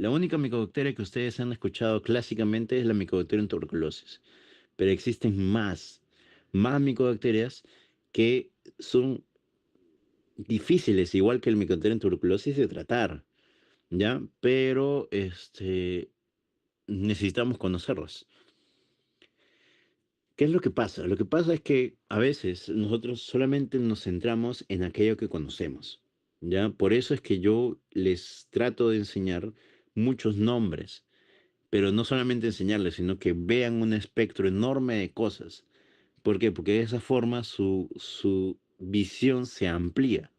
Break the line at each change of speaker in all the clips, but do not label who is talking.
La única micobacteria que ustedes han escuchado clásicamente es la Mycobacterium tuberculosis, pero existen más micobacterias que son difíciles, igual que el Mycobacterium tuberculosis, de tratar, ¿ya? Pero necesitamos conocerlas. ¿Qué es lo que pasa? Lo que pasa es que a veces nosotros solamente nos centramos en aquello que conocemos, ¿ya? Por eso es que yo les trato de enseñar muchos nombres, pero no solamente enseñarles, sino que vean un espectro enorme de cosas. ¿Por qué? Porque de esa forma su visión se amplía.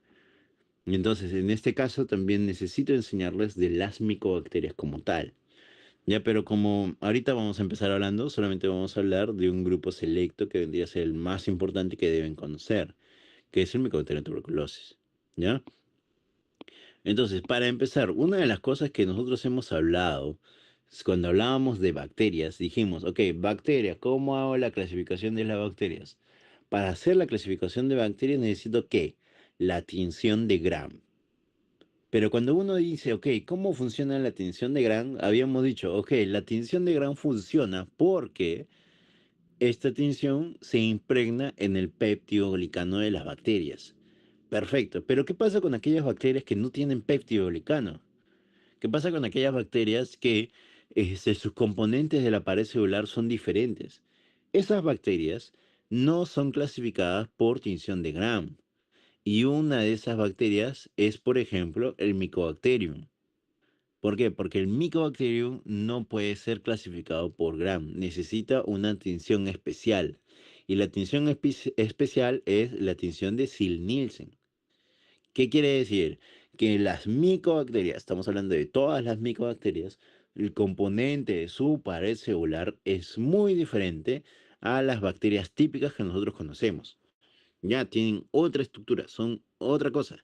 Y entonces, en este caso, también necesito enseñarles de las micobacterias como tal. Ya, pero como ahorita vamos a empezar hablando, solamente vamos a hablar de un grupo selecto que vendría a ser el más importante que deben conocer, que es el Mycobacterium tuberculosis. ¿Ya? Entonces, para empezar, una de las cosas que nosotros hemos hablado, es cuando hablábamos de bacterias, dijimos, ok, bacterias, ¿cómo hago la clasificación de las bacterias? Para hacer la clasificación de bacterias necesito ¿qué? La tinción de Gram. Pero cuando uno dice, ok, ¿cómo funciona la tinción de Gram? Habíamos dicho, ok, la tinción de Gram funciona porque esta tinción se impregna en el péptido-glicano de las bacterias. Perfecto, pero ¿qué pasa con aquellas bacterias que no tienen péptido-glicano? ¿Qué pasa con aquellas bacterias que sus componentes de la pared celular son diferentes? Esas bacterias no son clasificadas por tinción de Gram. Y una de esas bacterias es, por ejemplo, el Mycobacterium. ¿Por qué? Porque el Mycobacterium no puede ser clasificado por Gram. Necesita una tinción especial. Y la tinción especial es la tinción de Zil-Nielsen. ¿Qué quiere decir? Que las micobacterias, estamos hablando de todas las micobacterias, el componente de su pared celular es muy diferente a las bacterias típicas que nosotros conocemos. Ya tienen otra estructura, son otra cosa.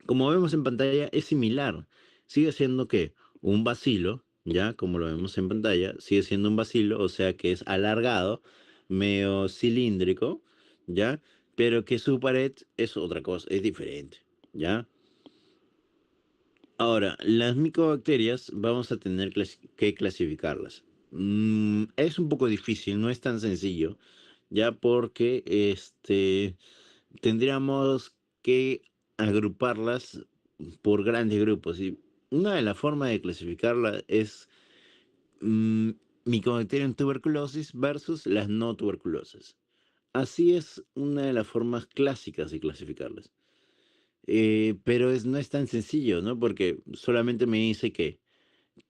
Como vemos en pantalla, es similar. Sigue siendo que un bacilo, ya como lo vemos en pantalla, sigue siendo un bacilo, o sea que es alargado, medio cilíndrico, ya, pero que su pared es otra cosa, es diferente, ya. Ahora, las micobacterias vamos a tener que clasificarlas. Es un poco difícil, no es tan sencillo, ya porque tendríamos que agruparlas por grandes grupos. Y una de las formas de clasificarlas es mm, Mycobacterium tuberculosis versus las no tuberculosas. Así es una de las formas clásicas de clasificarlas. Pero no es tan sencillo, ¿no? Porque solamente me dice que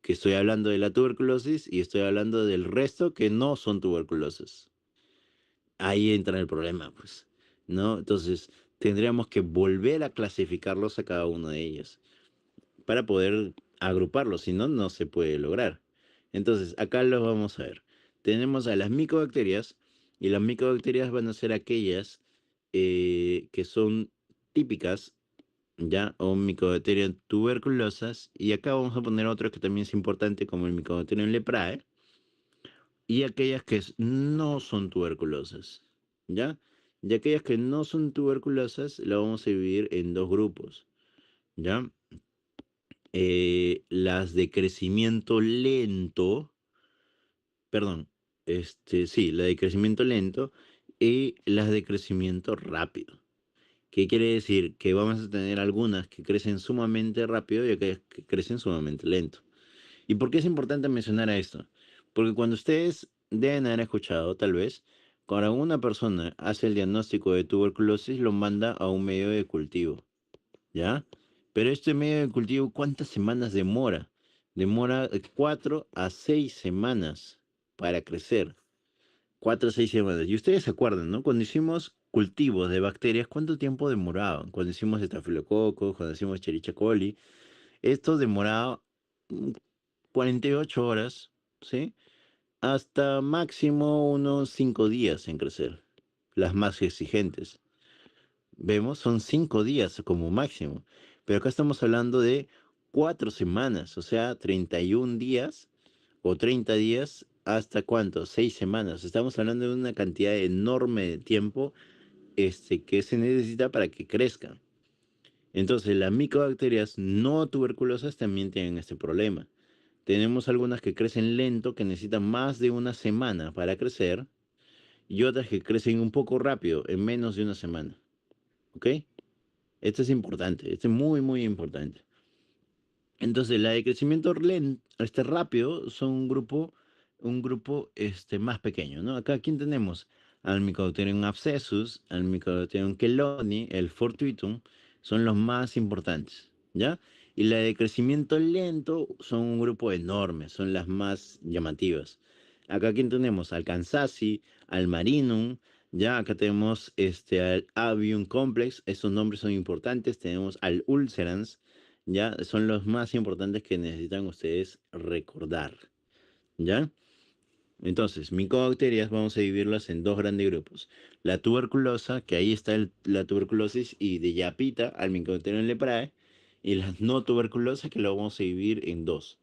estoy hablando de la tuberculosis y estoy hablando del resto que no son tuberculosas. Ahí entra el problema, pues, ¿no? Entonces, tendríamos que volver a clasificarlos a cada uno de ellos para poder agruparlos, si no, no se puede lograr. Entonces, acá los vamos a ver. Tenemos a las micobacterias y las micobacterias van a ser aquellas que son típicas, ¿ya? O Mycobacterium tuberculosas. Y acá vamos a poner otro que también es importante, como el Mycobacterium leprae. Y aquellas que no son tuberculosas, ¿ya? Y aquellas que no son tuberculosas, la vamos a dividir en dos grupos, ¿ya? Las de crecimiento lento, perdón, sí, la de crecimiento lento y las de crecimiento rápido. ¿Qué quiere decir? Que vamos a tener algunas que crecen sumamente rápido y aquellas que crecen sumamente lento. ¿Y por qué es importante mencionar a esto? Porque cuando ustedes deben haber escuchado, tal vez, cuando una persona hace el diagnóstico de tuberculosis, lo manda a un medio de cultivo, ¿ya? Pero este medio de cultivo, ¿cuántas semanas demora? Demora 4 a 6 semanas para crecer. 4 a 6 semanas. Y ustedes se acuerdan, ¿no? Cuando hicimos cultivos de bacterias, ¿cuánto tiempo demoraban? Cuando hicimos estafilococcus, cuando hicimos Escherichia coli, esto demoraba mm, 48 horas, ¿sí? Hasta máximo unos 5 días en crecer. Las más exigentes. Vemos, son 5 días como máximo. Pero acá estamos hablando de 4 semanas, o sea, 31 días o 30 días hasta cuánto, 6 semanas. Estamos hablando de una cantidad enorme de tiempo que se necesita para que crezca. Entonces, las micobacterias no tuberculosas también tienen este problema. Tenemos algunas que crecen lento, que necesitan más de una semana para crecer, y otras que crecen un poco rápido, en menos de una semana. ¿Ok? Esto es importante, esto es muy, muy importante. Entonces, la de crecimiento lento, rápido son un grupo más pequeño, ¿no? Acá, ¿quién tenemos? Al Mycobacterium abscessus, al Mycobacterium chelonis, el fortuitum, son los más importantes, ¿ya? Y la de crecimiento lento son un grupo enorme, son las más llamativas. Acá, ¿quién tenemos? Al Kansasi, al Marinum, ya acá tenemos al Avium complex, esos nombres son importantes. Tenemos al Ulcerans, ya son los más importantes que necesitan ustedes recordar, ¿ya? Entonces, micobacterias vamos a dividirlas en dos grandes grupos. La tuberculosa, que ahí está la tuberculosis, y de yapita al Mycobacterium leprae, y las no tuberculosas, que lo vamos a dividir en dos.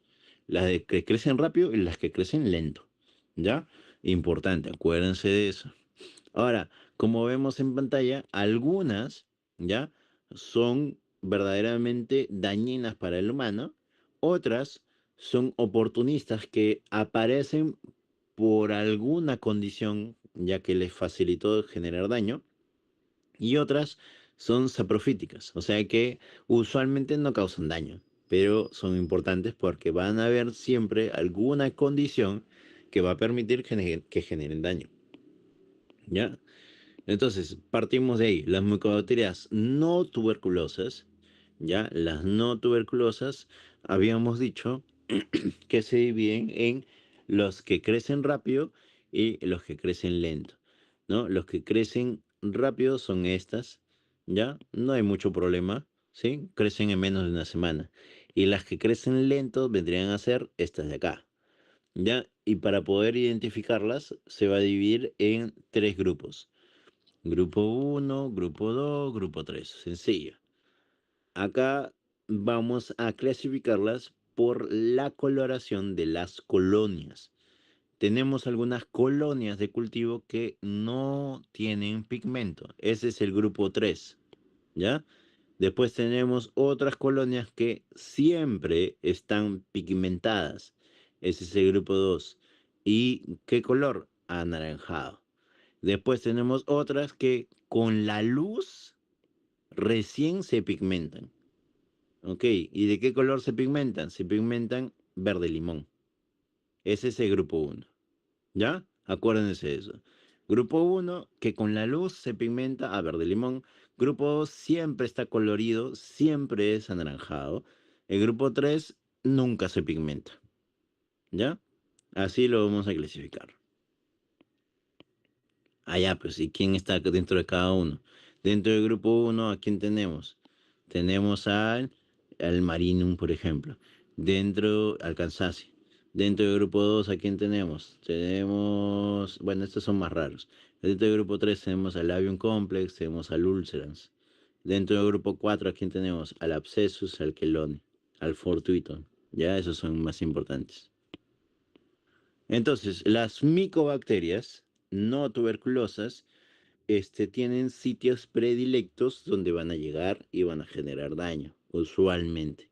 Las que crecen rápido y las que crecen lento, ¿ya? Importante, acuérdense de eso. Ahora, como vemos en pantalla, algunas ya son verdaderamente dañinas para el humano, otras son oportunistas que aparecen por alguna condición ya que les facilitó generar daño, y otras son saprofíticas, o sea que usualmente no causan daño, pero son importantes porque van a haber siempre alguna condición que va a permitir que generen daño, ¿ya? Entonces, partimos de ahí. Las mucobacterias no tuberculosas, ya, las no tuberculosas, habíamos dicho que se dividen en los que crecen rápido y los que crecen lento, ¿no? Los que crecen rápido son estas, ya, no hay mucho problema, ¿sí? Crecen en menos de una semana. Y las que crecen lento vendrían a ser estas de acá, ¿ya? Y para poder identificarlas, se va a dividir en tres grupos. Grupo uno, grupo 2, grupo 3. Sencillo. Acá vamos a clasificarlas por la coloración de las colonias. Tenemos algunas colonias de cultivo que no tienen pigmento. Ese es el grupo 3, ¿ya? Después tenemos otras colonias que siempre están pigmentadas. Ese es el grupo 2. ¿Y qué color? Anaranjado. Después tenemos otras que con la luz recién se pigmentan. ¿Ok? ¿Y de qué color se pigmentan? Se pigmentan verde limón. Ese es el grupo uno. ¿Ya? Acuérdense de eso. Grupo uno que con la luz se pigmenta a verde limón. Grupo 2 siempre está colorido, siempre es anaranjado. El grupo 3 nunca se pigmenta. ¿Ya? Así lo vamos a clasificar. Ah, ya, pues, ¿y quién está dentro de cada uno? Dentro del grupo uno, ¿a quién tenemos? Tenemos al Marinum, por ejemplo. Dentro, al Kansasi. Dentro del grupo 2, ¿a quién tenemos? Tenemos, bueno, estos son más raros. Dentro del grupo 3 tenemos al Avium Complex, tenemos al Ulcerans. Dentro del grupo 4, ¿a quién tenemos? Al Abscessus, al Chelone, al Fortuiton. Ya, esos son más importantes. Entonces, las micobacterias no tuberculosas tienen sitios predilectos donde van a llegar y van a generar daño, usualmente.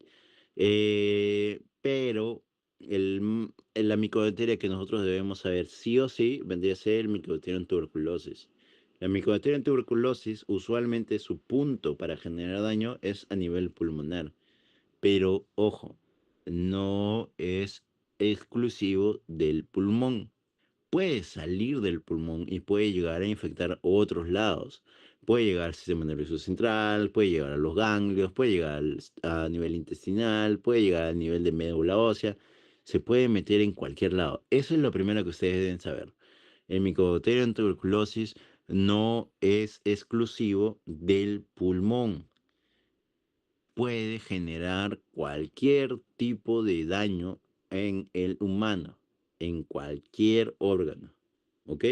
Pero la micobacteria que nosotros debemos saber sí o sí vendría a ser el Mycobacterium tuberculosis. La Mycobacterium tuberculosis, usualmente su punto para generar daño es a nivel pulmonar. Pero ojo, no es exclusivo del pulmón. Puede salir del pulmón y puede llegar a infectar otros lados. Puede llegar al sistema nervioso central, puede llegar a los ganglios, puede llegar a nivel intestinal, puede llegar a nivel de médula ósea. Se puede meter en cualquier lado. Eso es lo primero que ustedes deben saber. El Mycobacterium tuberculosis no es exclusivo del pulmón. Puede generar cualquier tipo de daño en el humano, en cualquier órgano. ¿Ok?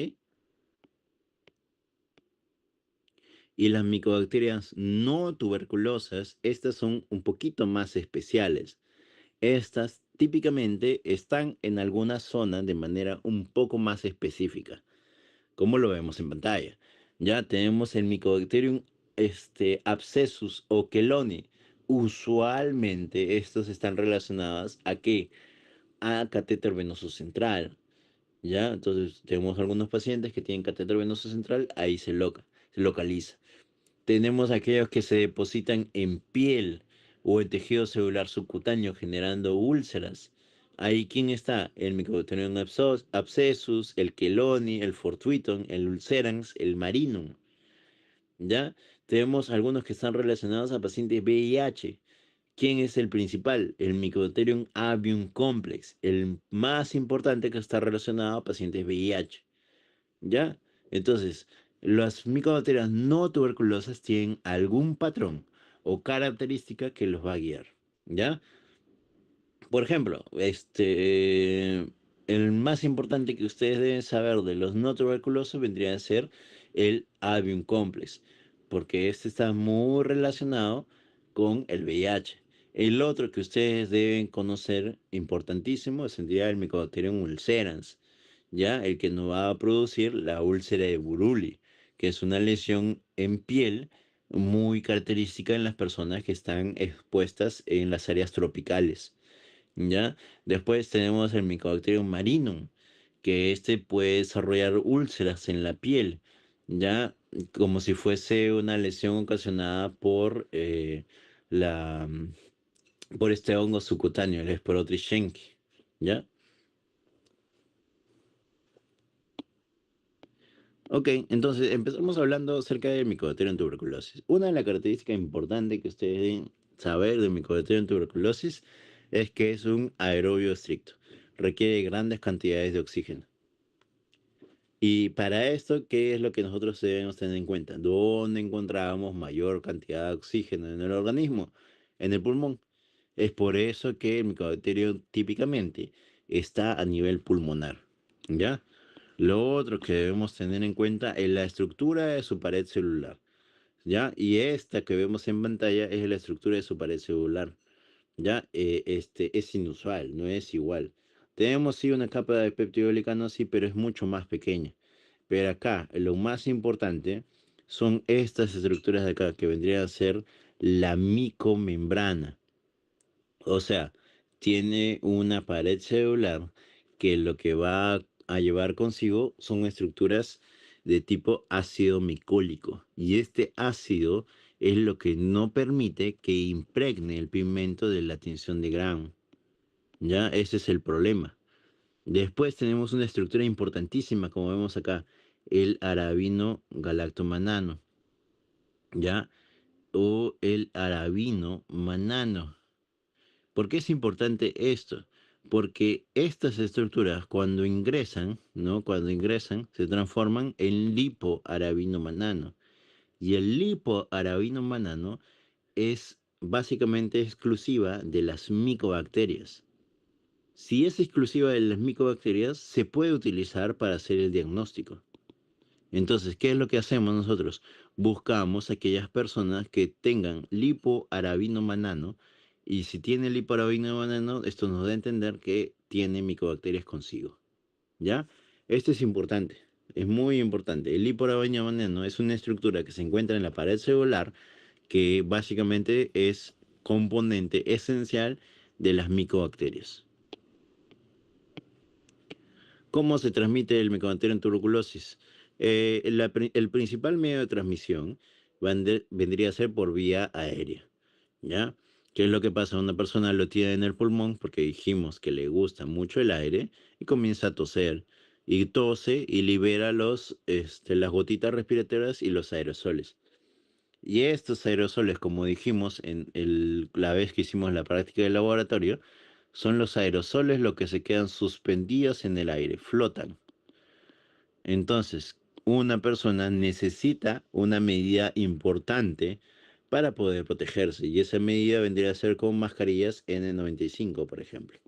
Y las micobacterias no tuberculosas, estas son un poquito más especiales. Estas típicamente están en alguna zona de manera un poco más específica, como lo vemos en pantalla. Ya tenemos el Mycobacterium abscesus o quelone. Usualmente estos están relacionados a qué? A catéter venoso central. ¿Ya? Entonces tenemos algunos pacientes que tienen catéter venoso central, ahí se localiza. Tenemos aquellos que se depositan en piel o en tejido celular subcutáneo generando úlceras. Ahí, ¿quién está? El Mycobacterium abscessus, el Cheloni, el Fortuiton, el Ulcerans, el Marinum. ¿Ya? Tenemos algunos que están relacionados a pacientes VIH. ¿Quién es el principal? El Mycobacterium avium complex, el más importante que está relacionado a pacientes VIH. ¿Ya? Entonces, las micobacterias no tuberculosas tienen algún patrón o característica que los va a guiar. ¿Ya? Por ejemplo, el más importante que ustedes deben saber de los no tuberculosos vendría a ser el avium complex, porque este está muy relacionado con el VIH. El otro que ustedes deben conocer, importantísimo, sería el Mycobacterium ulcerans, ya el que nos va a producir la úlcera de Buruli, que es una lesión en piel muy característica en las personas que están expuestas en las áreas tropicales. ¿Ya? Después tenemos el Mycobacterium marinum, que este puede desarrollar úlceras en la piel, ¿ya? Como si fuese una lesión ocasionada la, por este hongo subcutáneo, el Sporotrishenki, ¿ya? Ok, entonces empezamos hablando acerca del Mycobacterium tuberculosis. Una de las características importantes que ustedes deben saber del Mycobacterium tuberculosis es que es un aerobio estricto. Requiere grandes cantidades de oxígeno. Y para esto, ¿qué es lo que nosotros debemos tener en cuenta? ¿Dónde encontramos mayor cantidad de oxígeno en el organismo? En el pulmón. Es por eso que el micobacterio típicamente está a nivel pulmonar. ¿Ya? Lo otro que debemos tener en cuenta es la estructura de su pared celular. ¿Ya? Y esta que vemos en pantalla es la estructura de su pared celular. ¿Ya? Es inusual, no es igual. Tenemos sí una capa de peptidoglicano, sí, pero es mucho más pequeña. Pero acá, lo más importante son estas estructuras de acá, que vendrían a ser la micomembrana. O sea, tiene una pared celular que lo que va a llevar consigo son estructuras de tipo ácido micólico. Y este ácido es lo que no permite que impregne el pigmento de la tinción de Gram. Ya, ese es el problema. Después tenemos una estructura importantísima, como vemos acá, el arabino galactomanano, ¿ya? O el arabino manano. ¿Por qué es importante esto? Porque estas estructuras cuando ingresan, ¿no? Cuando ingresan, se transforman en lipoarabino manano. Y el lipoarabino manano es básicamente exclusiva de las micobacterias. Si es exclusiva de las micobacterias, se puede utilizar para hacer el diagnóstico. Entonces, ¿qué es lo que hacemos nosotros? Buscamos aquellas personas que tengan lipoarabino manano y si tiene lipoarabino manano, esto nos da a entender que tiene micobacterias consigo. ¿Ya? Esto es importante, es muy importante. El lipoarabino manano es una estructura que se encuentra en la pared celular que básicamente es componente esencial de las micobacterias. ¿Cómo se transmite el Mycobacterium en tuberculosis? El principal medio de transmisión vendría a ser por vía aérea, ¿ya? ¿Qué es lo que pasa? Una persona lo tiene en el pulmón porque dijimos que le gusta mucho el aire y comienza a toser y tose y libera las gotitas respiratorias y los aerosoles. Y estos aerosoles, como dijimos la vez que hicimos la práctica del laboratorio, son los aerosoles los que se quedan suspendidos en el aire, flotan. Entonces, una persona necesita una medida importante para poder protegerse. Y esa medida vendría a ser con mascarillas N95, por ejemplo.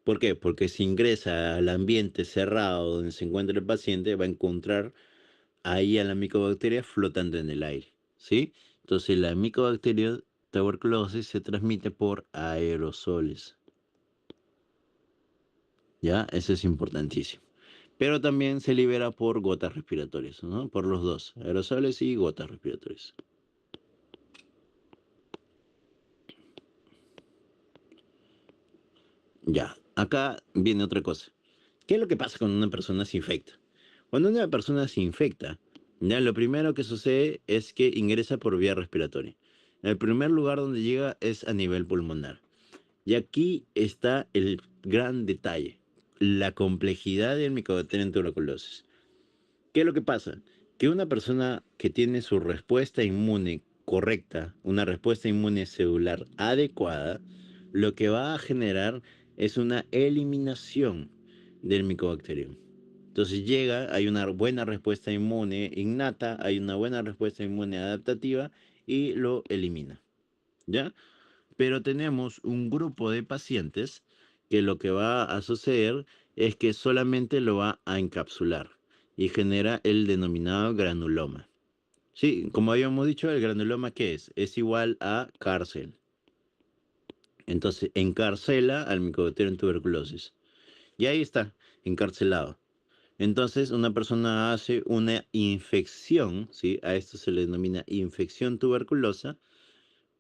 ¿Por qué? Porque si ingresa al ambiente cerrado donde se encuentra el paciente, va a encontrar ahí a la micobacteria flotando en el aire, ¿sí? Entonces la micobacteria tuberculosis se transmite por aerosoles, ¿ya? Eso es importantísimo. pero también se libera por gotas respiratorias, ¿no? Por los dos, aerosoles y gotas respiratorias. Ya, acá viene otra cosa. ¿Qué es lo que pasa cuando una persona se infecta? Cuando una persona se infecta, ya lo primero que sucede es que ingresa por vía respiratoria. El primer lugar donde llega es a nivel pulmonar. Y aquí está el gran detalle, la complejidad del Mycobacterium tuberculosis. ¿Qué es lo que pasa? Que una persona que tiene su respuesta inmune correcta, una respuesta inmune celular adecuada, lo que va a generar es una eliminación del Mycobacterium. Entonces llega, hay una buena respuesta inmune innata, hay una buena respuesta inmune adaptativa y lo elimina. ¿Ya? Pero tenemos un grupo de pacientes que lo que va a suceder es que solamente lo va a encapsular y genera el denominado granuloma. Sí, como habíamos dicho, el granuloma ¿qué es? Es igual a cárcel. Entonces, encarcela al Mycobacterium tuberculosis. Y ahí está, encarcelado. Entonces, una persona hace una infección, ¿sí? A esto se le denomina infección tuberculosa,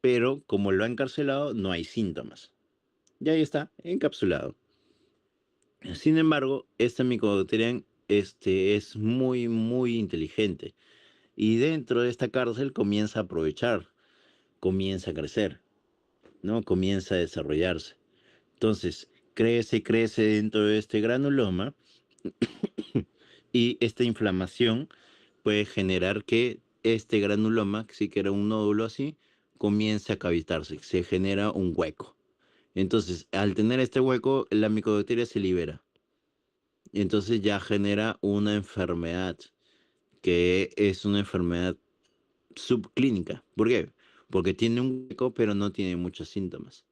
pero como lo ha encarcelado, no hay síntomas. Y ahí está, encapsulado. Sin embargo, este Mycobacterium es muy, muy inteligente. Y dentro de esta cárcel comienza a aprovechar, comienza a crecer, ¿no? Comienza a desarrollarse. Entonces, crece, crece dentro de este granuloma y esta inflamación puede generar que este granuloma, que sí que era un nódulo así, comience a cavitarse, se genera un hueco. Entonces, al tener este hueco, la micobacteria se libera. Entonces ya genera una enfermedad que es una enfermedad subclínica. ¿Por qué? Porque tiene un hueco, pero no tiene muchos síntomas.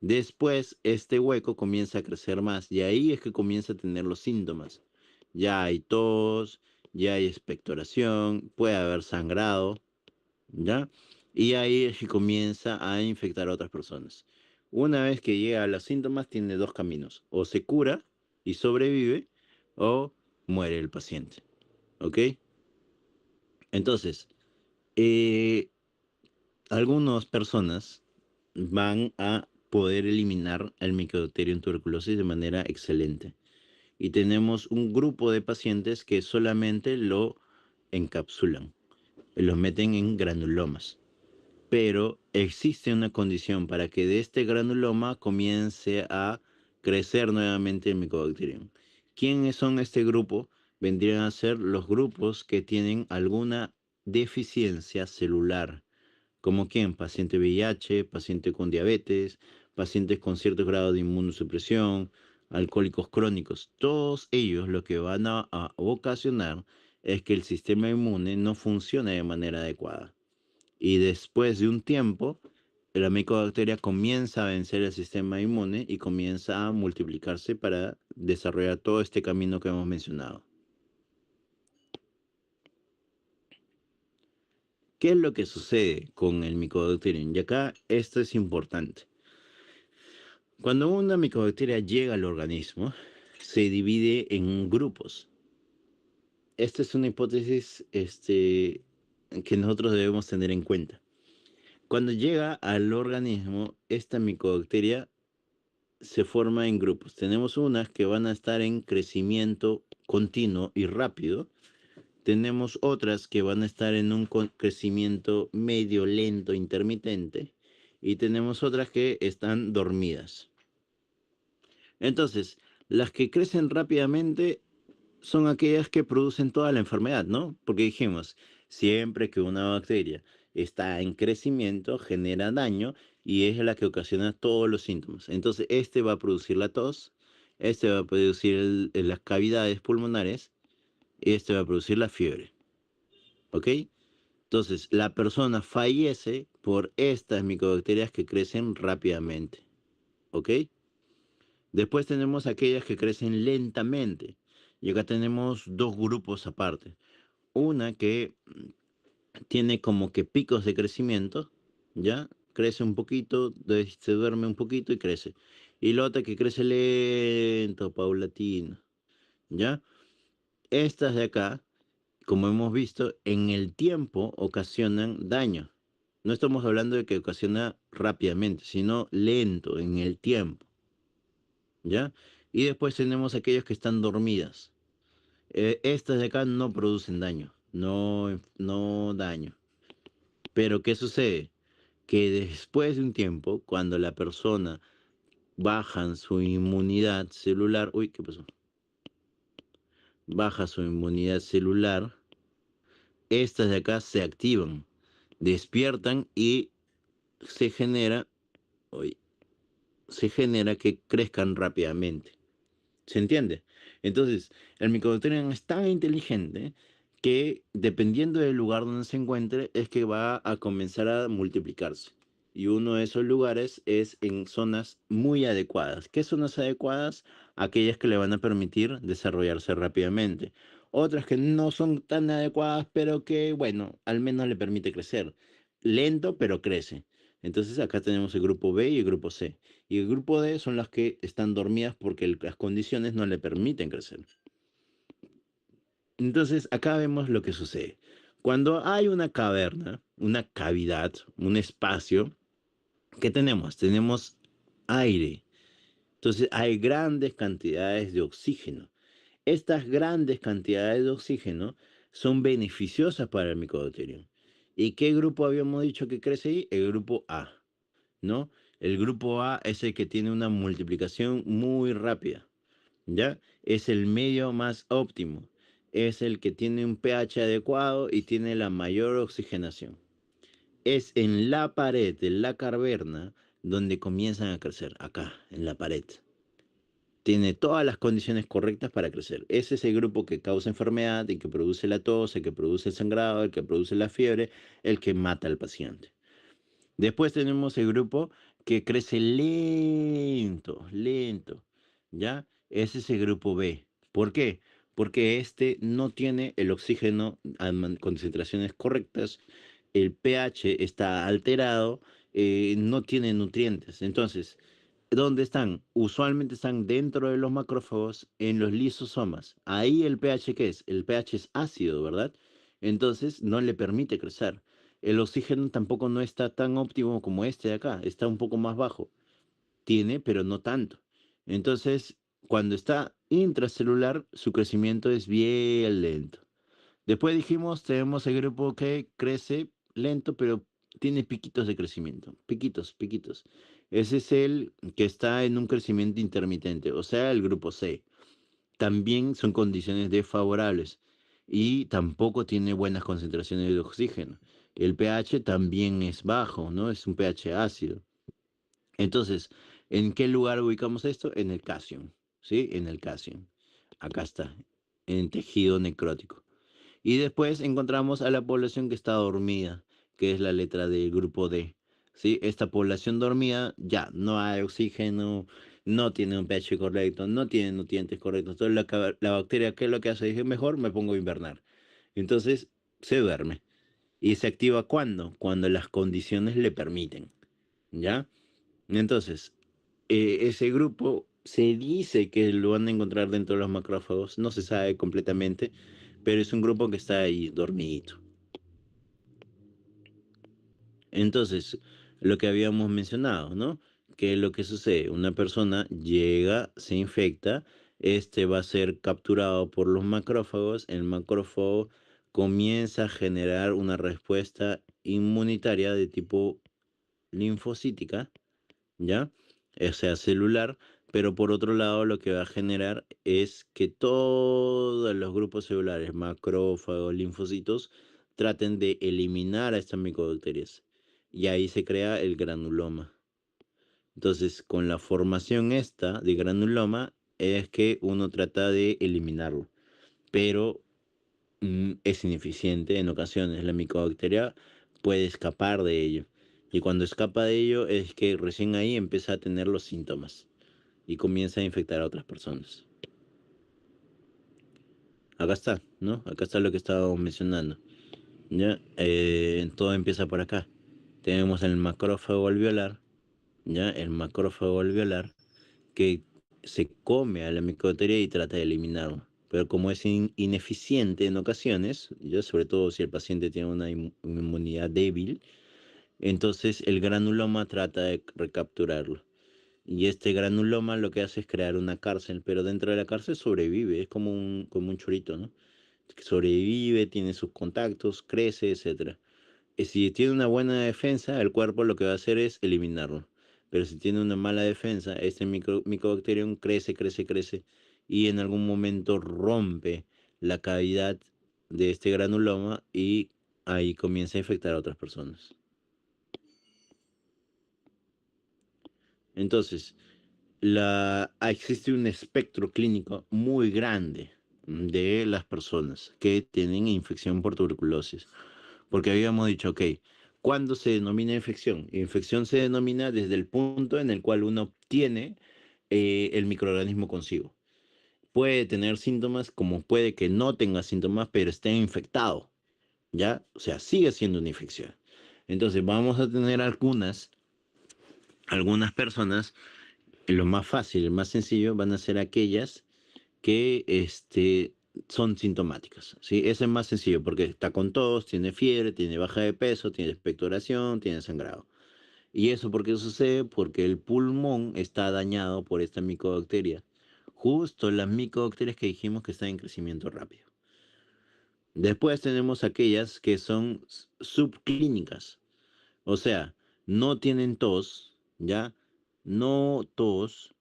Después, este hueco comienza a crecer más y ahí es que comienza a tener los síntomas. Ya hay tos, ya hay expectoración, puede haber sangrado, ¿ya? Y ahí es que comienza a infectar a otras personas. Una vez que llega a los síntomas, tiene dos caminos. O se cura y sobrevive, o muere el paciente. ¿Ok? Entonces, eh, algunas personas van a poder eliminar el Mycobacterium tuberculosis de manera excelente. Y tenemos un grupo de pacientes que solamente lo encapsulan, los meten en granulomas. Pero existe una condición para que de este granuloma comience a crecer nuevamente el Mycobacterium. ¿Quiénes son este grupo? Vendrían a ser los grupos que tienen alguna deficiencia celular. ¿Como quién? Paciente VIH, paciente con diabetes, pacientes con cierto grado de inmunosupresión, alcohólicos crónicos. Todos ellos lo que van a ocasionar es que el sistema inmune no funcione de manera adecuada. Y después de un tiempo, la micobacteria comienza a vencer el sistema inmune y comienza a multiplicarse para desarrollar todo este camino que hemos mencionado. ¿Qué es lo que sucede con el Mycobacterium? Y acá esto es importante. Cuando una micobacteria llega al organismo, se divide en grupos. Esta es una hipótesis que nosotros debemos tener en cuenta. Cuando llega al organismo, esta micobacteria se forma en grupos. Tenemos unas que van a estar en crecimiento continuo y rápido. Tenemos otras que van a estar en un crecimiento medio, lento, intermitente. Y tenemos otras que están dormidas. Entonces, las que crecen rápidamente son aquellas que producen toda la enfermedad, ¿no? Porque dijimos, siempre que una bacteria está en crecimiento, genera daño y es la que ocasiona todos los síntomas. Entonces, este va a producir la tos, este va a producir las cavidades pulmonares y este va a producir la fiebre, ¿ok? Entonces, la persona fallece por estas micobacterias que crecen rápidamente, ¿ok? Después tenemos aquellas que crecen lentamente. Y acá tenemos dos grupos aparte. Una que tiene como que picos de crecimiento, ¿ya? Crece un poquito, se duerme un poquito y crece. Y la otra que crece lento, paulatino, ¿ya? Estas de acá, como hemos visto, en el tiempo ocasionan daño. No estamos hablando de que ocasiona rápidamente, sino lento en el tiempo, ¿ya? Y después tenemos aquellos que están dormidas. Estas de acá no producen daño, no daño. Pero ¿qué sucede? Que después de un tiempo, cuando la persona baja su inmunidad celular, uy, ¿qué pasó? Baja su inmunidad celular, estas de acá se activan, despiertan y se genera, uy, se genera que crezcan rápidamente. ¿Se entiende? Entonces, el Mycobacterium es tan inteligente que dependiendo del lugar donde se encuentre, es que va a comenzar a multiplicarse. Y uno de esos lugares es en zonas muy adecuadas. ¿Qué zonas adecuadas? Aquellas que le van a permitir desarrollarse rápidamente. Otras que no son tan adecuadas, pero que, bueno, al menos le permite crecer. Lento, pero crece. Entonces acá tenemos el grupo B y el grupo C. Y el grupo D son las que están dormidas porque las condiciones no le permiten crecer. Entonces, acá vemos lo que sucede. Cuando hay una caverna, una cavidad, un espacio, ¿qué tenemos? Tenemos aire. Entonces, hay grandes cantidades de oxígeno. Estas grandes cantidades de oxígeno son beneficiosas para el micobacterium. ¿Y qué grupo habíamos dicho que crece ahí? El grupo A, ¿no? El grupo A es el que tiene una multiplicación muy rápida. ¿Ya? Es el medio más óptimo. Es el que tiene un pH adecuado y tiene la mayor oxigenación. Es en la pared de la caverna donde comienzan a crecer, acá, en la pared. Tiene todas las condiciones correctas para crecer. Ese es el grupo que causa enfermedad, el que produce la tos, el que produce el sangrado, el que produce la fiebre, el que mata al paciente. Después tenemos el grupo que crece lento, lento, ¿ya? Ese es el grupo B. ¿Por qué? Porque este no tiene el oxígeno a concentraciones correctas, el pH está alterado, no tiene nutrientes. Entonces, ¿dónde están? Usualmente están dentro de los macrófagos, en los lisosomas. Ahí el pH, ¿qué es? El pH es ácido, ¿verdad? Entonces no le permite crecer. El oxígeno tampoco no está tan óptimo como este de acá, está un poco más bajo. Tiene, pero no tanto. Entonces, cuando está intracelular, su crecimiento es bien lento. Después dijimos, tenemos el grupo que crece lento, pero tiene piquitos de crecimiento. Piquitos, piquitos. Ese es el que está en un crecimiento intermitente, o sea, el grupo C. También son condiciones desfavorables y tampoco tiene buenas concentraciones de oxígeno. El pH también es bajo, ¿no? Es un pH ácido. Entonces, ¿en qué lugar ubicamos esto? En el calcio, ¿sí? En el calcio. Acá está, en tejido necrótico. Y después encontramos a la población que está dormida, que es la letra del grupo D. ¿Sí? Esta población dormida ya no hay oxígeno, no tiene un pH correcto, no tiene nutrientes correctos. Entonces la bacteria, ¿qué es lo que hace? Dije, mejor me pongo a invernar. Entonces se duerme. ¿Y se activa cuándo? Cuando las condiciones le permiten. ¿Ya? Entonces, ese grupo se dice que lo van a encontrar dentro de los macrófagos, no se sabe completamente, pero es un grupo que está ahí dormidito. Entonces, lo que habíamos mencionado, ¿no? Que lo que sucede, una persona llega, se infecta, este va a ser capturado por los macrófagos, el macrófago comienza a generar una respuesta inmunitaria de tipo linfocítica, ¿ya? O sea, celular, pero por otro lado lo que va a generar es que todos los grupos celulares, macrófagos, linfocitos, traten de eliminar a estas micobacterias. Y ahí se crea el granuloma. Entonces, con la formación esta de granuloma, es que uno trata de eliminarlo. Pero es ineficiente en ocasiones. La micobacteria puede escapar de ello. Y cuando escapa de ello es que recién ahí empieza a tener los síntomas y comienza a infectar a otras personas. Acá está, ¿no? Acá está lo que estábamos mencionando. ¿Ya? Todo empieza por acá. Tenemos el macrófago alveolar, ¿ya? El macrófago alveolar que se come a la micobacteria y trata de eliminarlo. pero como es ineficiente en ocasiones, ya sobre todo si el paciente tiene una inmunidad débil, entonces el granuloma trata de recapturarlo. Y este granuloma lo que hace es crear una cárcel, pero dentro de la cárcel sobrevive, es como un chorito, ¿no? Que sobrevive, tiene sus contactos, crece, etcétera. Y si tiene una buena defensa, el cuerpo lo que va a hacer es eliminarlo. Pero si tiene una mala defensa, este micobacterium crece, crece, crece y en algún momento rompe la cavidad de este granuloma y ahí comienza a infectar a otras personas. Entonces, existe un espectro clínico muy grande de las personas que tienen infección por tuberculosis. Porque habíamos dicho, ok, ¿cuándo se denomina infección? Infección se denomina desde el punto en el cual uno tiene el microorganismo consigo. Puede tener síntomas como puede que no tenga síntomas, pero esté infectado, ¿ya? O sea, sigue siendo una infección. Entonces vamos a tener algunas personas, lo más fácil, el más sencillo, van a ser aquellas que son sintomáticas, ¿sí? Ese es más sencillo porque está con tos, tiene fiebre, tiene baja de peso, tiene expectoración, tiene sangrado. ¿Y eso por qué sucede? Porque el pulmón está dañado por esta micobacteria. Justo las micobacterias que dijimos que están en crecimiento rápido. Después tenemos aquellas que son subclínicas. O sea, no tienen tos, ¿ya? No tos,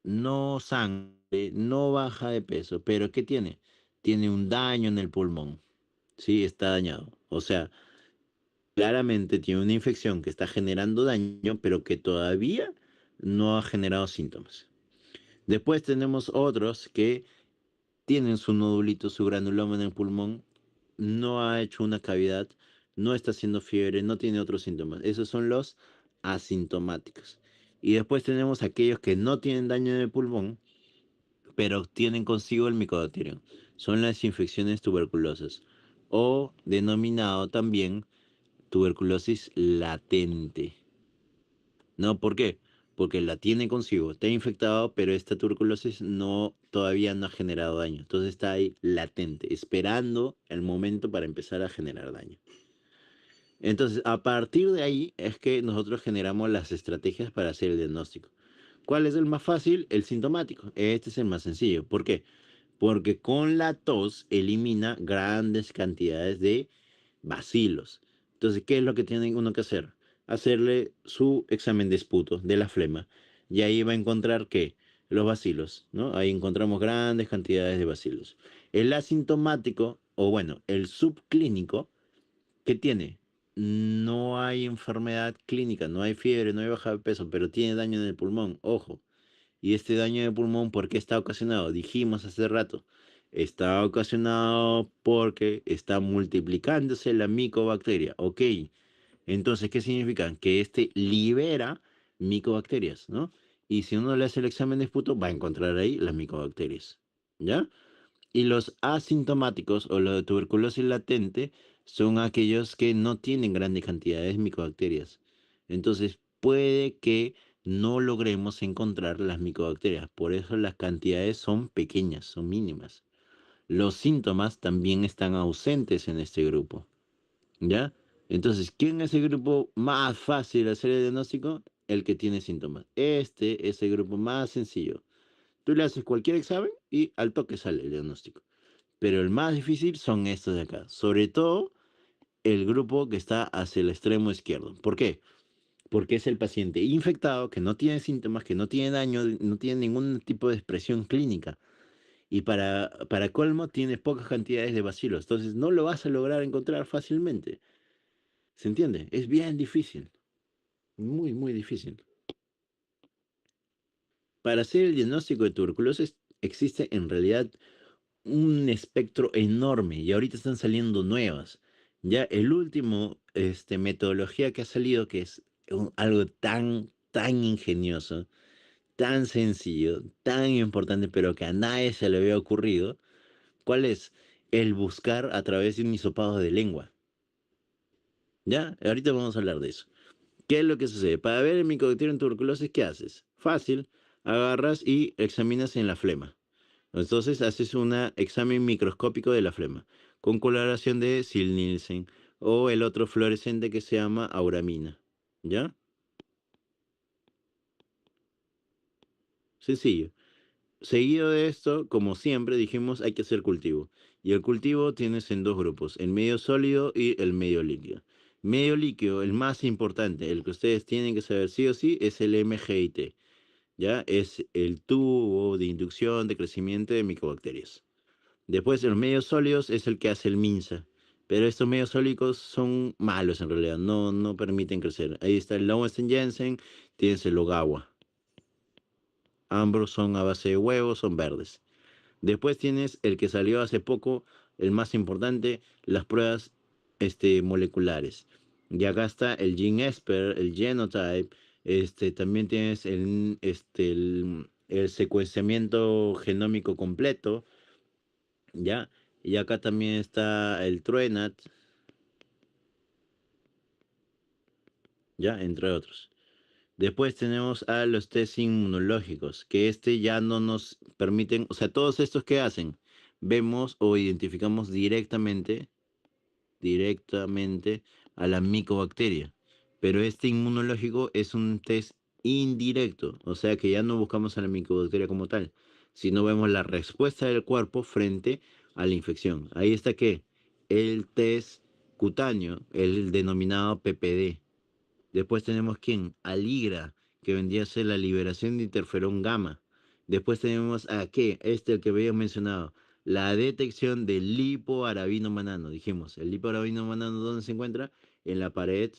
no sangre, no baja de peso, pero ¿qué tiene? Tiene un daño en el pulmón, sí, está dañado. O sea, claramente tiene una infección que está generando daño, pero que todavía no ha generado síntomas. Después tenemos otros que tienen su nodulito, su granuloma en el pulmón, no ha hecho una cavidad, no está haciendo fiebre, no tiene otros síntomas. Esos son los asintomáticos. Y después tenemos aquellos que no tienen daño en el pulmón, pero tienen consigo el micobacterium. Son las infecciones tuberculosas o denominado también tuberculosis latente. ¿No? ¿Por qué? Porque la tiene consigo, está infectado, pero esta tuberculosis todavía no ha generado daño. Entonces está ahí latente, esperando el momento para empezar a generar daño. Entonces, a partir de ahí es que nosotros generamos las estrategias para hacer el diagnóstico. ¿Cuál es el más fácil? El sintomático. Este es el más sencillo. ¿Por qué? Porque con la tos elimina grandes cantidades de bacilos. Entonces, ¿qué es lo que tiene uno que hacer? Hacerle su examen de esputo de la flema. Y ahí va a encontrar que los bacilos, ¿no? Ahí encontramos grandes cantidades de bacilos. El asintomático, o bueno, el subclínico, ¿qué tiene? No hay enfermedad clínica, no hay fiebre, no hay baja de peso, pero tiene daño en el pulmón. Ojo, y este daño de pulmón, ¿por qué está ocasionado? Dijimos hace rato, está ocasionado porque está multiplicándose la micobacteria. Ok, entonces, ¿qué significa? Que este libera micobacterias, ¿no? Y si uno le hace el examen de esputo, va a encontrar ahí las micobacterias, ¿ya? Y los asintomáticos o los de tuberculosis latente son aquellos que no tienen grandes cantidades de micobacterias. Entonces puede que no logremos encontrar las micobacterias. Por eso las cantidades son pequeñas, son mínimas. Los síntomas también están ausentes en este grupo. ¿Ya? Entonces, ¿quién es el grupo más fácil de hacer el diagnóstico? El que tiene síntomas. Este es el grupo más sencillo. Tú le haces cualquier examen y al toque sale el diagnóstico. Pero el más difícil son estos de acá. Sobre todo el grupo que está hacia el extremo izquierdo. ¿Por qué? Porque es el paciente infectado que no tiene síntomas, que no tiene daño, no tiene ningún tipo de expresión clínica. Y para colmo tiene pocas cantidades de bacilos. Entonces no lo vas a lograr encontrar fácilmente. ¿Se entiende? Es bien difícil. Muy, muy difícil. Para hacer el diagnóstico de tuberculosis existe en realidad un espectro enorme y ahorita están saliendo nuevas. Ya el último metodología que ha salido, que es algo tan, tan ingenioso, tan sencillo, tan importante, pero que a nadie se le había ocurrido, ¿cuál es? El buscar a través de un hisopado de lengua. ¿Ya? Ahorita vamos a hablar de eso. ¿Qué es lo que sucede? Para ver el micobacterio en tuberculosis, ¿qué haces? Fácil, agarras y examinas en la flema. Entonces haces un examen microscópico de la flema con coloración de Sil-Nielsen o el otro fluorescente que se llama auramina. ¿Ya? Sencillo. Seguido de esto, como siempre dijimos, hay que hacer cultivo. Y el cultivo tienes en dos grupos, el medio sólido y el medio líquido. Medio líquido, el más importante, el que ustedes tienen que saber sí o sí, es el MGIT. ¿Ya? Es el tubo de inducción de crecimiento de micobacterias. Después, los medios sólidos es el que hace el MINSA. Pero estos medios sólidos son malos en realidad, no permiten crecer. Ahí está el Lowenstein Jensen, tienes el Ogawa. Ambos son a base de huevos, son verdes. Después tienes el que salió hace poco, el más importante, las pruebas moleculares. Y acá está el GeneSper, el Genotype. También tienes el secuenciamiento genómico completo, ¿ya? Y acá también está el TrueNat, ¿ya? Entre otros. Después tenemos a los test inmunológicos, que ya no nos permiten, o sea, todos estos que hacen, vemos o identificamos directamente a la micobacteria. Pero este inmunológico es un test indirecto, o sea que ya no buscamos a la micobacteria como tal, sino vemos la respuesta del cuerpo frente a la infección. Ahí está que el test cutáneo, el denominado PPD. Después tenemos quién, Aligra, que vendría a ser la liberación de interferón gamma. Después tenemos a qué, el que habíamos mencionado, la detección del lipoarabino manano. Dijimos, el lipoarabino manano, ¿dónde se encuentra? En la pared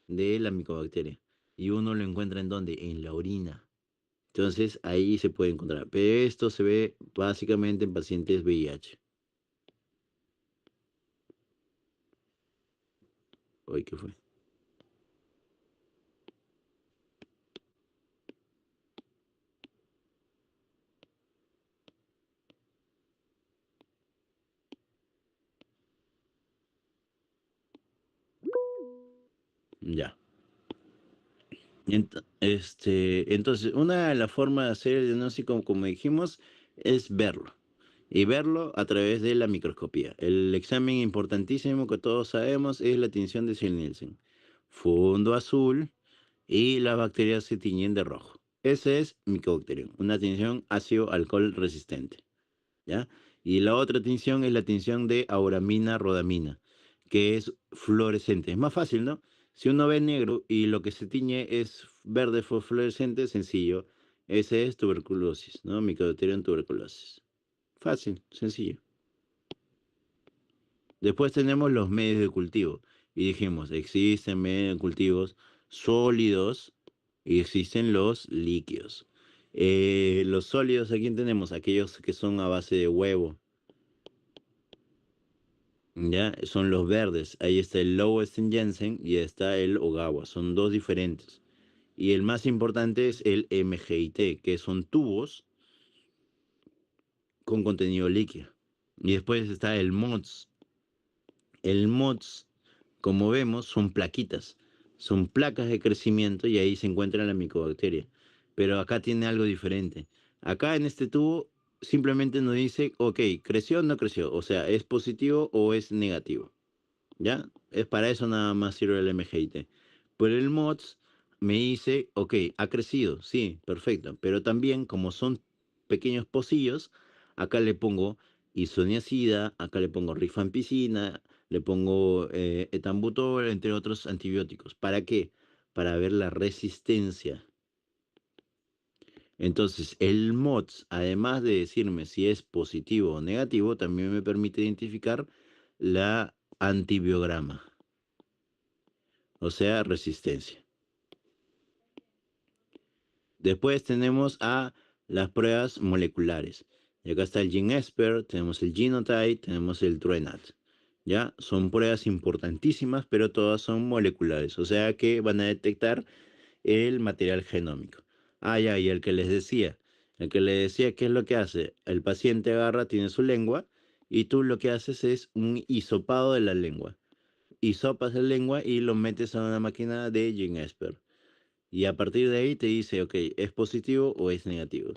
de la micobacteria. ¿Y uno lo encuentra en dónde? En la orina. Entonces ahí se puede encontrar. Pero esto se ve básicamente en pacientes VIH. Hoy, ¿qué fue? Ya. Entonces, una de las formas de hacer el diagnóstico, como dijimos, es verlo. Y verlo a través de la microscopía. El examen importantísimo que todos sabemos es la tinción de Nielsen. Fondo azul y las bacterias se tiñen de rojo. Ese es Mycobacterium, una tinción ácido alcohol resistente. ¿Ya? Y la otra tinción es la tinción de auramina rodamina, que es fluorescente. Es más fácil, ¿no? Si uno ve negro y lo que se tiñe es verde fosforescente, sencillo. Ese es tuberculosis, ¿no? Mycobacterium tuberculosis. Fácil, sencillo. Después tenemos los medios de cultivo. Y dijimos, existen medios de cultivos sólidos y existen los líquidos. Los sólidos, ¿a quién tenemos? Aquellos que son a base de huevo. Ya, son los verdes. Ahí está el Lowenstein Jensen y está el Ogawa. Son dos diferentes. Y el más importante es el MGIT, que son tubos con contenido líquido. Y después está el MODS. El MODS, como vemos, son plaquitas. Son placas de crecimiento y ahí se encuentra la micobacteria. Pero acá tiene algo diferente. Acá en este tubo simplemente nos dice, ok, creció o no creció. O sea, es positivo o es negativo. ¿Ya? Es para eso nada más sirve el MGIT. Pero el MODS me dice, ok, ha crecido, sí, perfecto. Pero también, como son pequeños pocillos, acá le pongo isoniazida, acá le pongo rifampicina, le pongo etambutol, entre otros antibióticos. ¿Para qué? Para ver la resistencia. Entonces, el MODS, además de decirme si es positivo o negativo, también me permite identificar la antibiograma, o sea, resistencia. Después tenemos a las pruebas moleculares. Y acá está el GeneSper, tenemos el Genotype, tenemos el TrueNat. ¿Ya? Son pruebas importantísimas, pero todas son moleculares, o sea que van a detectar el material genómico. Ah, ya, y el que le decía qué es lo que hace. El paciente agarra, tiene su lengua, y tú lo que haces es un hisopado de la lengua. Hisopas la lengua y lo metes a una máquina de GeneSper. Y a partir de ahí te dice, ok, ¿es positivo o es negativo?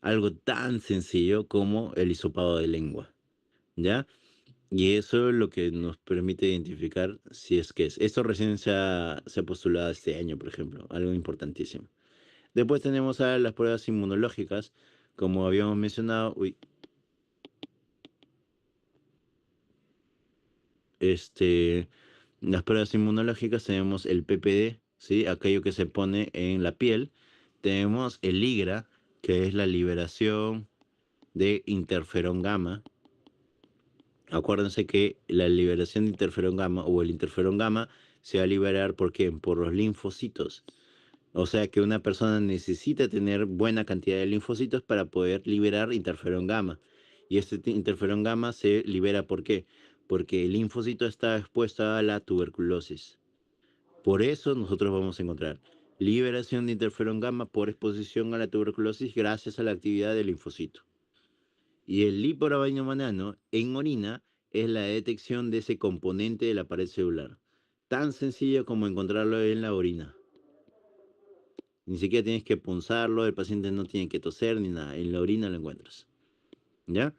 Algo tan sencillo como el hisopado de lengua, ¿ya? Y eso es lo que nos permite identificar si es que es. Esto recién se ha postulado este año, por ejemplo, algo importantísimo. Después tenemos a las pruebas inmunológicas, como habíamos mencionado, este, las pruebas inmunológicas tenemos el PPD, ¿sí? Aquello que se pone en la piel. Tenemos el IGRA, que es la liberación de interferón gamma. Acuérdense que la liberación de interferón gamma o el interferón gamma se va a liberar ¿por qué? Por los linfocitos. O sea que una persona necesita tener buena cantidad de linfocitos para poder liberar interferón gamma. Y este interferón gamma se libera ¿por qué? Porque el linfocito está expuesto a la tuberculosis. Por eso nosotros vamos a encontrar liberación de interferón gamma por exposición a la tuberculosis gracias a la actividad del linfocito. Y el liporabainomanano en orina es la detección de ese componente de la pared celular. Tan sencillo como encontrarlo en la orina. Ni siquiera tienes que punzarlo, el paciente no tiene que toser ni nada. En la orina lo encuentras. ¿Ya?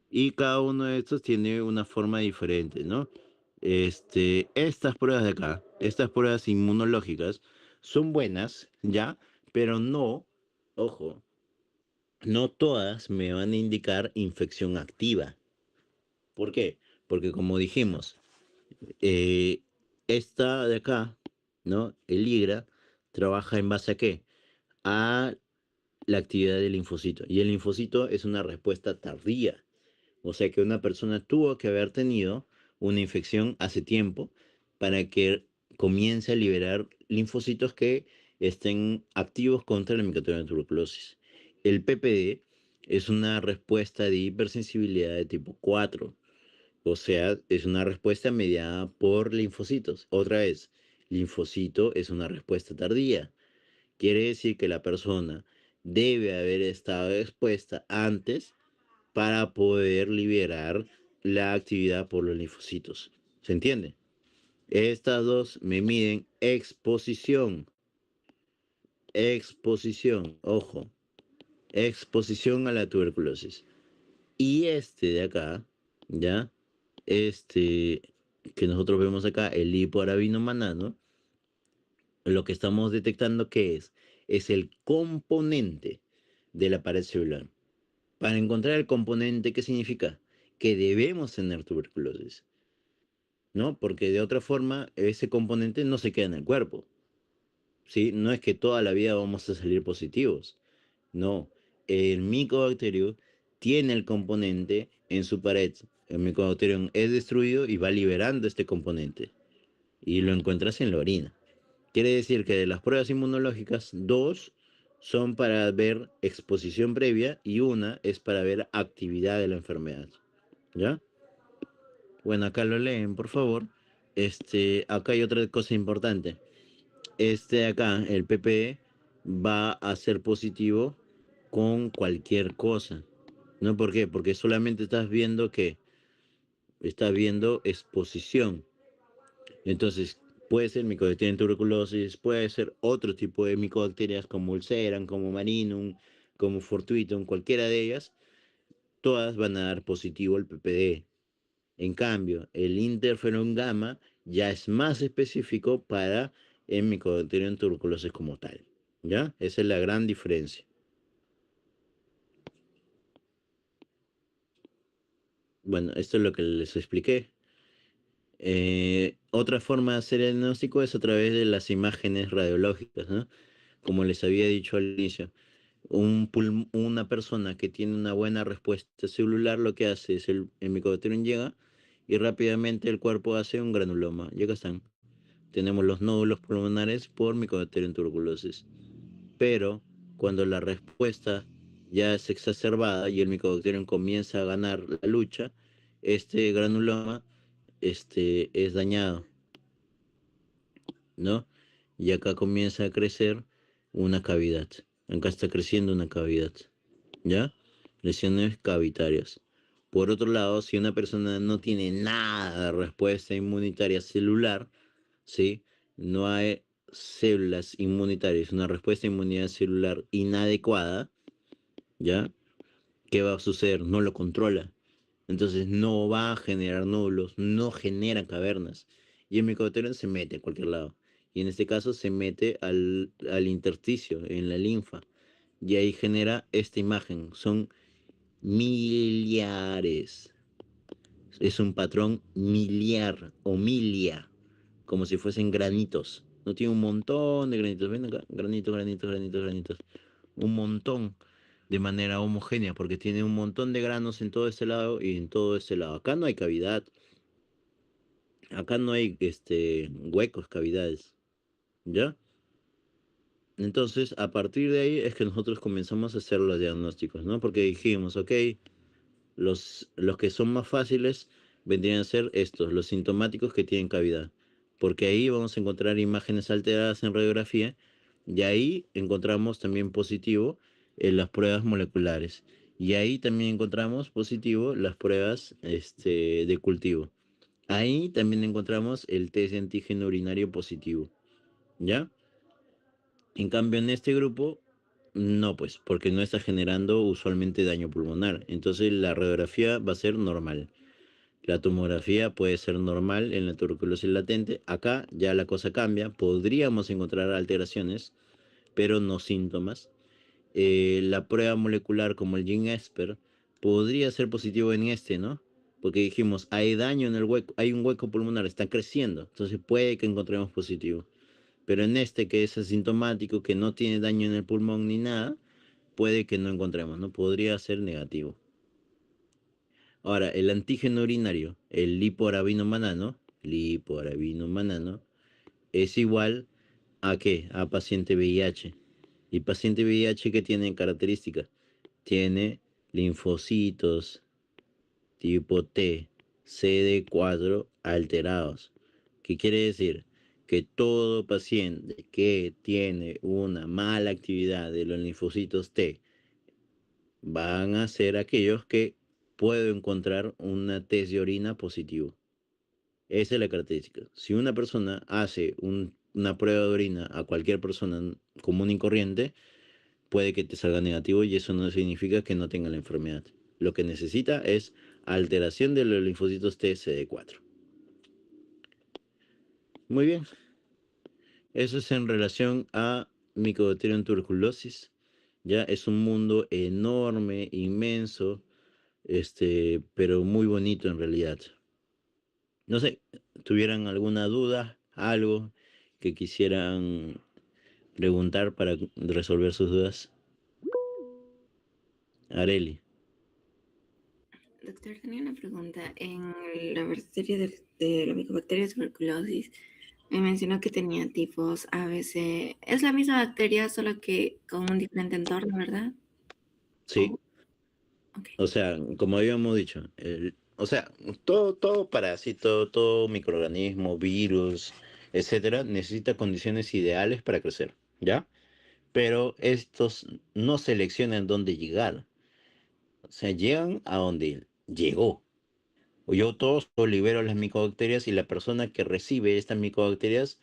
Y cada uno de estos tiene una forma diferente, ¿no? Estas pruebas de acá, estas pruebas inmunológicas, son buenas, ¿ya? Pero no, ojo, no todas me van a indicar infección activa. ¿Por qué? Porque como dijimos, eh, esta de acá, ¿no? El IGRA trabaja en base a qué? A la actividad del linfocito. Y el linfocito es una respuesta tardía. O sea que una persona tuvo que haber tenido una infección hace tiempo para que comience a liberar linfocitos que estén activos contra la micotonia tuberculosis. El PPD es una respuesta de hipersensibilidad de tipo 4. O sea, es una respuesta mediada por linfocitos. Otra vez, linfocito es una respuesta tardía. Quiere decir que la persona debe haber estado expuesta antes para poder liberar la actividad por los linfocitos. ¿Se entiende? Estas dos me miden exposición. Exposición, ojo. Exposición a la tuberculosis. Y este de acá, ¿ya? Este que nosotros vemos acá, el hipoarabinomanano, lo que estamos detectando que es el componente de la pared celular. Para encontrar el componente, ¿qué significa? Que debemos tener tuberculosis, ¿no? Porque de otra forma, ese componente no se queda en el cuerpo, ¿sí? No es que toda la vida vamos a salir positivos, no. El micobacterio tiene el componente en su pared. El micobacterio es destruido y va liberando este componente. Y lo encuentras en la orina. Quiere decir que de las pruebas inmunológicas, dos son para ver exposición previa y una es para ver actividad de la enfermedad. ¿Ya? Bueno, acá lo leen, por favor. Acá hay otra cosa importante. Acá, el PPE va a ser positivo con cualquier cosa. ¿No? ¿Por qué? Porque solamente estás viendo exposición. Entonces, puede ser micobacteria en tuberculosis, puede ser otro tipo de micobacterias como Ulceran, como Marinum, como Fortuitum, cualquiera de ellas, todas van a dar positivo el PPD. En cambio, el interferón gamma ya es más específico para el micobacteria en tuberculosis como tal. ¿Ya? Esa es la gran diferencia. Bueno, esto es lo que les expliqué. Otra forma de hacer el diagnóstico es a través de las imágenes radiológicas, ¿no? Como les había dicho al inicio, una persona que tiene una buena respuesta celular lo que hace es el micobacterium llega y rápidamente el cuerpo hace un granuloma. Ya acá están. Tenemos los nódulos pulmonares por micobacterium tuberculosis. Pero cuando la respuesta ya es exacerbada y el micobacterium comienza a ganar la lucha, este granuloma es dañado, ¿no? Y acá comienza a crecer una cavidad. Acá está creciendo una cavidad, ¿ya? Lesiones cavitarias. Por otro lado, si una persona no tiene nada de respuesta inmunitaria celular, ¿sí? No hay células inmunitarias, una respuesta de inmunidad celular inadecuada, ¿ya? ¿Qué va a suceder? No lo controla. Entonces no va a generar nódulos, no genera cavernas. Y el micobacterium se mete a cualquier lado. Y en este caso se mete al intersticio, en la linfa. Y ahí genera esta imagen. Son miliares. Es un patrón miliar o milia, como si fuesen granitos. No tiene un montón de granitos. Ven acá, granitos, granitos, granitos, granitos. Un montón de manera homogénea, porque tiene un montón de granos en todo este lado y en todo este lado. Acá no hay cavidad, acá no hay huecos, cavidades, ¿ya? Entonces, a partir de ahí es que nosotros comenzamos a hacer los diagnósticos, ¿no? Porque dijimos, ok, los que son más fáciles vendrían a ser estos, los sintomáticos que tienen cavidad. Porque ahí vamos a encontrar imágenes alteradas en radiografía y ahí encontramos también positivo en las pruebas moleculares. Y ahí también encontramos positivo las pruebas de cultivo. Ahí también encontramos el test de antígeno urinario positivo. ¿Ya? En cambio, en este grupo, no, pues, porque no está generando usualmente daño pulmonar. Entonces, la radiografía va a ser normal. La tomografía puede ser normal en la tuberculosis latente. Acá ya la cosa cambia. Podríamos encontrar alteraciones, pero no síntomas. La prueba molecular como el GeneSper podría ser positivo en este, ¿no? Porque dijimos, hay daño en el hueco, hay un hueco pulmonar, está creciendo. Entonces puede que encontremos positivo. Pero en este que es asintomático, que no tiene daño en el pulmón ni nada, puede que no encontremos, ¿no? Podría ser negativo. Ahora, el antígeno urinario, el lipoarabinomanano, es igual a ¿qué? A paciente VIH. Y paciente VIH que tiene características, tiene linfocitos tipo T, CD4 alterados. ¿Qué quiere decir? Que todo paciente que tiene una mala actividad de los linfocitos T van a ser aquellos que puedo encontrar una test de orina positivo. Esa es la característica. Si una persona hace una prueba de orina a cualquier persona común y corriente, puede que te salga negativo y eso no significa que no tenga la enfermedad. Lo que necesita es alteración de los linfocitos T CD4. Muy bien, eso es en relación a Mycobacterium tuberculosis. Ya es un mundo enorme, inmenso, pero muy bonito en realidad. No sé, ¿tuvieran alguna duda, algo que quisieran preguntar para resolver sus dudas? Areli.
Doctor, tenía una pregunta. En la bacteria de la micobacteria tuberculosis, me mencionó que tenía tifos ABC. Es la misma bacteria, solo que con un diferente entorno, ¿verdad?
Sí,
Oh, ok.
o sea, como habíamos dicho, o sea, todo parásito, todo microorganismo, virus, etcétera, necesita condiciones ideales para crecer, ¿ya? Pero estos no seleccionan dónde llegar, o sea, llegan a donde llegó. O yo todos libero las micobacterias y la persona que recibe estas micobacterias,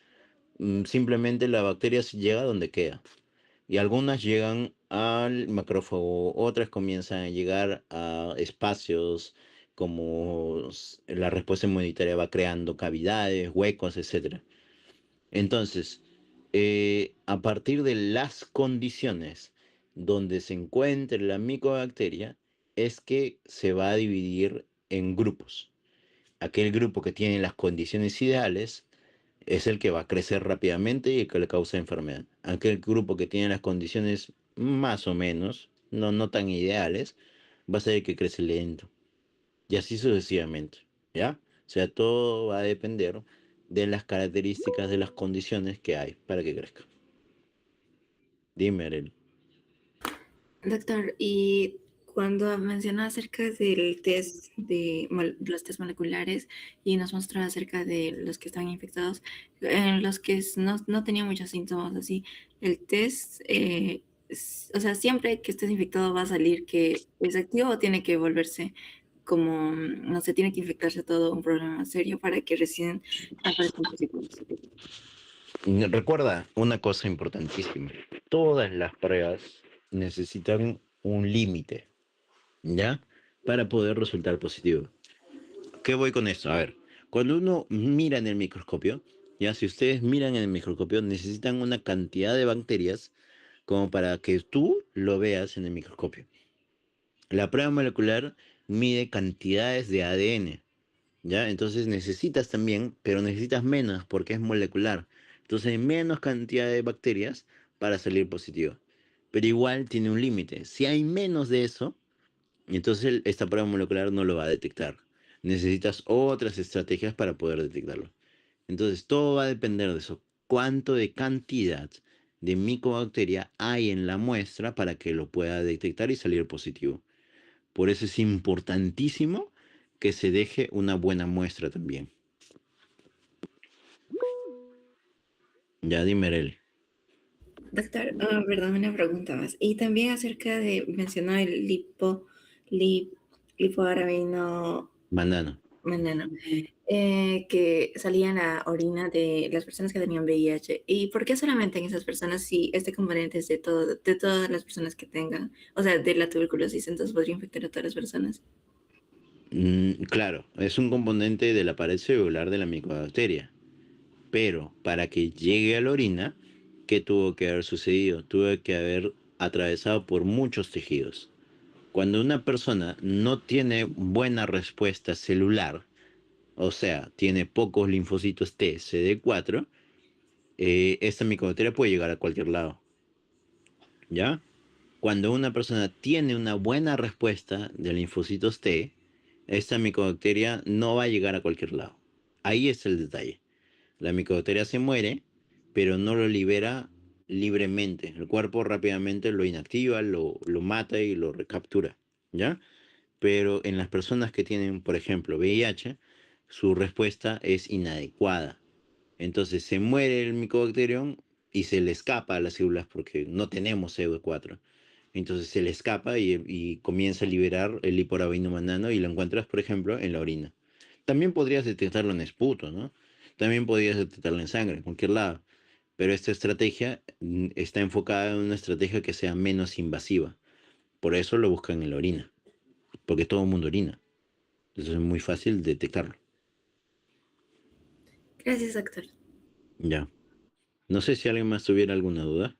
simplemente la bacteria se llega a donde queda. Y algunas llegan al macrófago, otras comienzan a llegar a espacios como la respuesta inmunitaria va creando cavidades, huecos, etcétera. Entonces, a partir de las condiciones donde se encuentre la micobacteria, es que se va a dividir en grupos. Aquel grupo que tiene las condiciones ideales es el que va a crecer rápidamente y el que le causa enfermedad. Aquel grupo que tiene las condiciones más o menos, no tan ideales, va a ser el que crece lento. Y así sucesivamente. ¿Ya? O sea, todo va a depender de las características de las condiciones que hay para que crezca. Dime, Arely.
Doctor, y cuando mencionó acerca del test de los test moleculares y nos mostró acerca de los que estaban infectados, en los que no tenían muchos síntomas así, el test, o sea, siempre que estés infectado va a salir que es activo o tiene que volverse como, no sé, tiene que infectarse todo un problema serio para que recién aparezcan positivos.
Recuerda una cosa importantísima. Todas las pruebas necesitan un límite, ¿ya? Para poder resultar positivo. ¿Qué voy con esto? A ver, cuando uno mira en el microscopio, ya si ustedes miran en el microscopio, necesitan una cantidad de bacterias como para que tú lo veas en el microscopio. La prueba molecular mide cantidades de ADN, ¿ya? Entonces necesitas también, pero necesitas menos porque es molecular. Entonces menos cantidad de bacterias para salir positivo. Pero igual tiene un límite. Si hay menos de eso, entonces esta prueba molecular no lo va a detectar. Necesitas otras estrategias para poder detectarlo. Entonces todo va a depender de eso. ¿Cuánto de cantidad de micobacteria hay en la muestra para que lo pueda detectar y salir positivo? Por eso es importantísimo que se deje una buena muestra también. Ya dime, Merel.
Doctor, perdón, una pregunta más. Y también acerca de, mencionó el lip, lipoarabino
Banano.
veneno, que salía en la orina de las personas que tenían VIH. ¿Y por qué solamente en esas personas si este componente es de todas las personas que tengan, o sea, de la tuberculosis, entonces podría infectar a todas las personas?
Claro, es un componente de la pared celular de la micobacteria. Pero para que llegue a la orina, ¿qué tuvo que haber sucedido? Tuvo que haber atravesado por muchos tejidos. Cuando una persona no tiene buena respuesta celular, o sea, tiene pocos linfocitos T, CD4, esta micobacteria puede llegar a cualquier lado, ¿ya? Cuando una persona tiene una buena respuesta de linfocitos T, esta micobacteria no va a llegar a cualquier lado. Ahí es el detalle. La micobacteria se muere, pero no lo libera libremente. El cuerpo rápidamente lo inactiva, lo mata y lo recaptura, ¿ya? Pero en las personas que tienen, por ejemplo, VIH, su respuesta es inadecuada. Entonces se muere el micobacterium y se le escapa a las células porque no tenemos CD4. Entonces se le escapa y comienza a liberar el liporabino manano y lo encuentras, por ejemplo, en la orina. También podrías detectarlo en esputo, ¿no? También podrías detectarlo en sangre, en cualquier lado. Pero esta estrategia está enfocada en una estrategia que sea menos invasiva. Por eso lo buscan en la orina, porque todo el mundo orina. Entonces es muy fácil detectarlo.
Gracias, doctor.
Ya. No sé si alguien más tuviera alguna duda.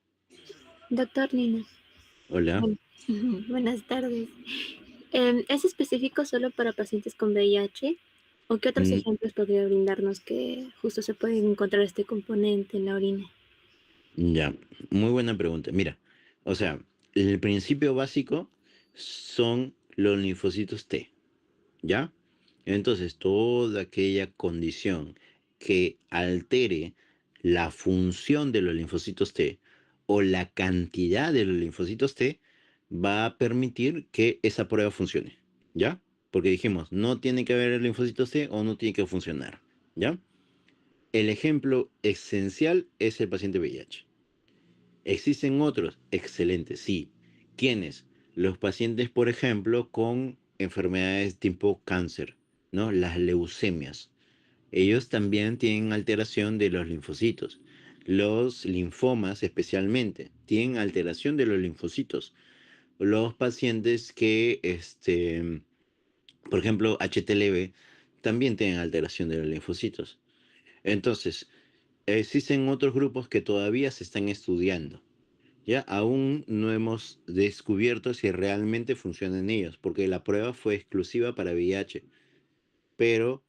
Doctor Nina,
Hola.
bueno, buenas tardes. ¿Es específico solo para pacientes con VIH? ¿O qué otros
Mm,
ejemplos podría brindarnos que justo se puede encontrar este componente en la orina?
Ya, muy buena pregunta. Mira, o sea, el principio básico son los linfocitos T, ¿ya? Entonces, toda aquella condición que altere la función de los linfocitos T o la cantidad de los linfocitos T va a permitir que esa prueba funcione, ¿ya? Porque dijimos, no tiene que haber linfocitos T o no tiene que funcionar, ¿ya? El ejemplo esencial es el paciente VIH. Existen otros, excelentes, sí. ¿Quiénes? Los pacientes, por ejemplo, con enfermedades tipo cáncer, ¿no? Las leucemias. Ellos también tienen alteración de los linfocitos. Los linfomas, especialmente, tienen alteración de los linfocitos. Los pacientes que, por ejemplo, HTLV, también tienen alteración de los linfocitos. Entonces, existen otros grupos que todavía se están estudiando. Ya aún no hemos descubierto si realmente funcionan ellos, porque la prueba fue exclusiva para VIH, pero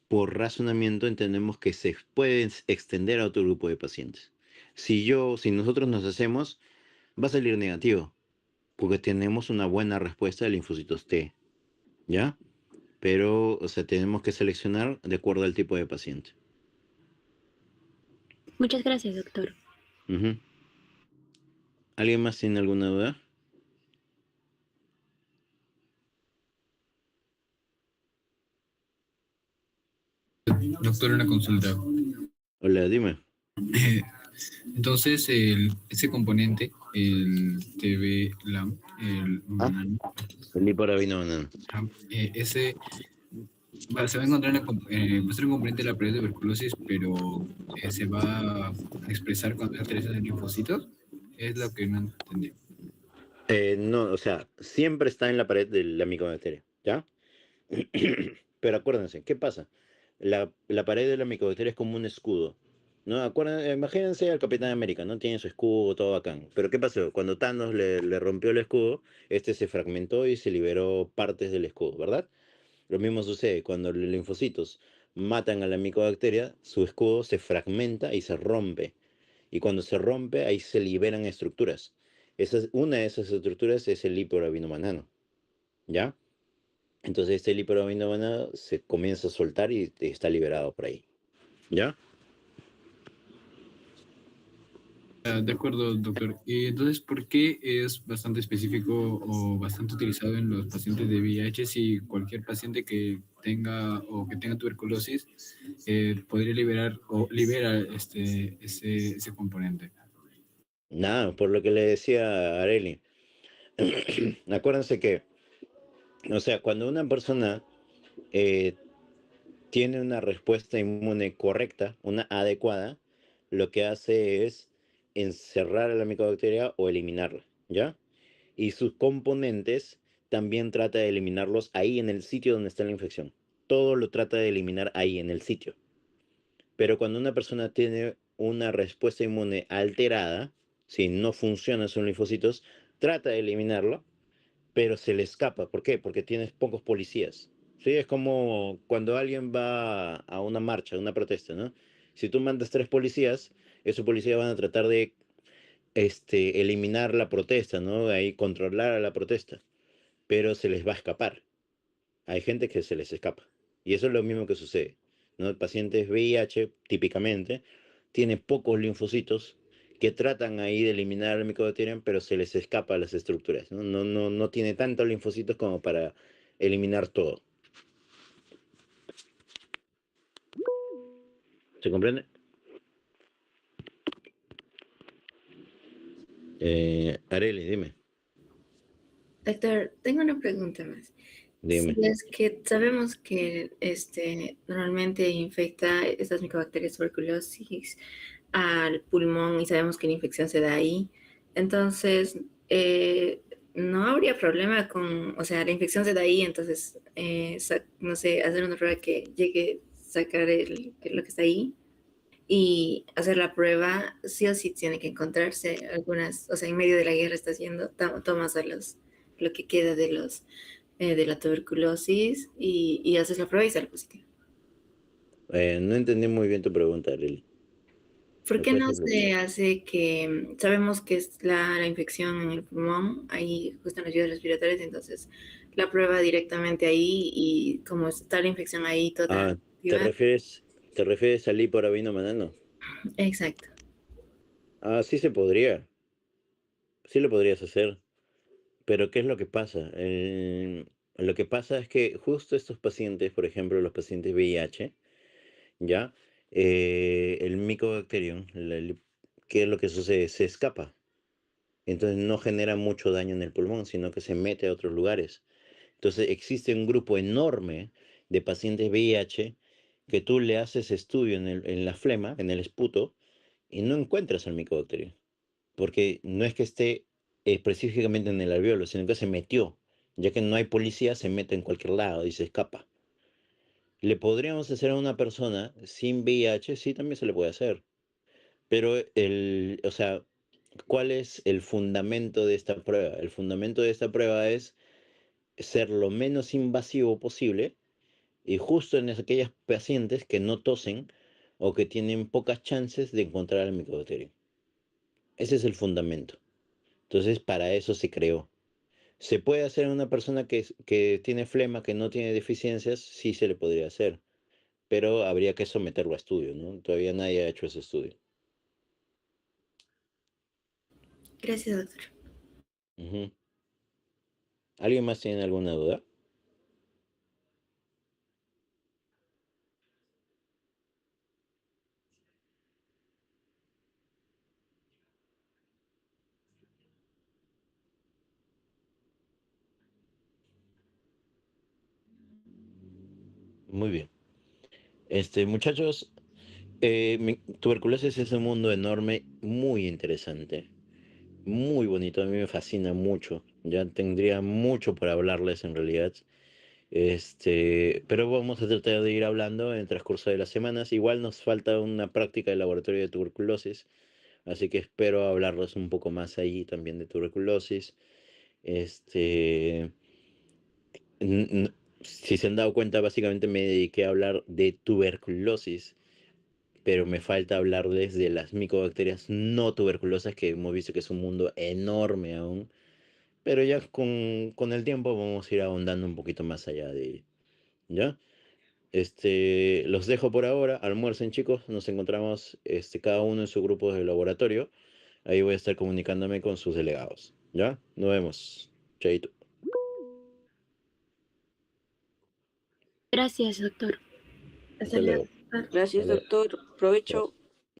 por razonamiento entendemos que se puede extender a otro grupo de pacientes. Si nosotros nos hacemos, va a salir negativo, porque tenemos una buena respuesta de linfocitos T, ¿ya? Pero, o sea, tenemos que seleccionar de acuerdo al tipo de paciente.
Muchas gracias, doctor.
Ujú. ¿Alguien más tiene alguna duda?
Doctor, una consulta.
Hola, dime.
Eh, Entonces, ese componente, el TB-LAM, el
Ah,
manano,
el liporabino banano.
ese se va a encontrar va a ser un componente de la pared de tuberculosis, pero se va a expresar cuando se alteración de linfocitos. Es lo que no entendí.
No, o sea, siempre está en la pared de la micobacteria, ¿ya? Pero acuérdense, ¿qué pasa? La pared de la micobacteria es como un escudo, ¿no? Imagínense al Capitán América, ¿no? Tiene su escudo, todo bacán. Pero ¿qué pasó? Cuando Thanos le rompió el escudo, este se fragmentó y se liberó partes del escudo, ¿verdad? Lo mismo sucede cuando los linfocitos matan a la micobacteria, su escudo se fragmenta y se rompe. Y cuando se rompe, ahí se liberan estructuras. Una de esas estructuras es el hiperabinobanano, ¿ya? Entonces este hiperabinobanano se comienza a soltar y está liberado por ahí, ¿ya?
De acuerdo, doctor. Y entonces, ¿por qué es bastante específico o bastante utilizado en los pacientes de VIH si cualquier paciente que tenga tuberculosis podría liberar o libera ese componente?
Nada, por lo que le decía a Areli. Acuérdense que, o sea, cuando una persona eh, tiene una respuesta inmune correcta, una adecuada, lo que hace es encerrar a la micobacteria o eliminarla, ¿ya? Y sus componentes también trata de eliminarlos ahí en el sitio donde está la infección. Todo lo trata de eliminar ahí en el sitio. Pero cuando una persona tiene una respuesta inmune alterada, si no funcionan sus linfocitos, trata de eliminarlo, pero se le escapa. ¿Por qué? Porque tienes pocos policías. Sí, es como cuando alguien va a una marcha, a una protesta, ¿no? Si tú mandas 3 policías, esos policías van a tratar de eliminar la protesta, ¿no? Ahí controlar a la protesta, pero se les va a escapar. Hay gente que se les escapa. Y eso es lo mismo que sucede, ¿no? Pacientes VIH, típicamente, tienen pocos linfocitos que tratan ahí de eliminar la micobacteria, pero se les escapa a las estructuras, ¿no? No tiene tantos linfocitos como para eliminar todo. ¿Se comprende? Areli, dime,
Doctor, tengo una pregunta más. Si
dime.
es que sabemos que normalmente infecta estas micobacterias tuberculosis al pulmón y sabemos que la infección se da ahí, entonces no habría problema con, o sea, la infección se da ahí, entonces, no sé, hacer una prueba que llegue a sacar lo que está ahí y hacer la prueba, sí o sí tiene que encontrarse algunas, o sea, en medio de la guerra está haciendo, tomas a lo que queda de la tuberculosis y haces la prueba y sale positivo.
No entendí muy bien tu pregunta, Areli.
¿Por
¿Me
qué
puedes
no
repetir?
se hace que, sabemos que es la infección en el pulmón, ahí justo en las vías respiratorias, entonces la prueba directamente ahí y como está la infección ahí toda
Ah, ¿te
activa?
refieres, te refieres al hiporabino manano?
Exacto.
Ah, sí se podría. Sí lo podrías hacer. Pero ¿qué es lo que pasa? Lo que pasa es que justo estos pacientes, por ejemplo, los pacientes VIH, ¿ya? El Mycobacterium, ¿qué es lo que sucede? Se escapa. Entonces no genera mucho daño en el pulmón, sino que se mete a otros lugares. Entonces existe un grupo enorme de pacientes VIH que tú le haces estudio en la flema, en el esputo, y no encuentras al Mycobacterium. Porque no es que esté específicamente en el alveolo, sino que se metió. Ya que no hay policía, se mete en cualquier lado y se escapa. ¿Le podríamos hacer a una persona sin VIH? Sí, también se le puede hacer. Pero o sea, ¿cuál es el fundamento de esta prueba? El fundamento de esta prueba es ser lo menos invasivo posible y justo en aquellas pacientes que no tosen o que tienen pocas chances de encontrar el micobacterio. Ese es el fundamento. Entonces, para eso se creó. ¿Se puede hacer a una persona que tiene flema, que no tiene deficiencias? Sí se le podría hacer, pero habría que someterlo a estudio, ¿no? Todavía nadie ha hecho ese estudio.
Gracias, doctor.
Ujú. ¿Alguien más tiene alguna duda? Muy bien. Muchachos, tuberculosis es un mundo enorme, muy interesante. muy bonito, a mí me fascina mucho. Ya tendría mucho para hablarles en realidad. Pero vamos a tratar de ir hablando en el transcurso de las semanas. Igual nos falta una práctica de laboratorio de tuberculosis, así que espero hablarles un poco más ahí también de tuberculosis. Este, si se han dado cuenta, básicamente me dediqué a hablar de tuberculosis, pero me falta hablarles de las micobacterias no tuberculosas, que hemos visto que es un mundo enorme aún, pero ya con el tiempo vamos a ir ahondando un poquito más allá de ello, ¿ya? Los dejo por ahora, almuercen chicos, nos encontramos cada uno en su grupo de laboratorio, ahí voy a estar comunicándome con sus delegados, ¿ya? Nos vemos, chaito.
Gracias, doctor.
Hasta
Hasta
luego.
luego.
Doctor.
Gracias,
Hasta luego.
doctor.
Chao.
Provecho.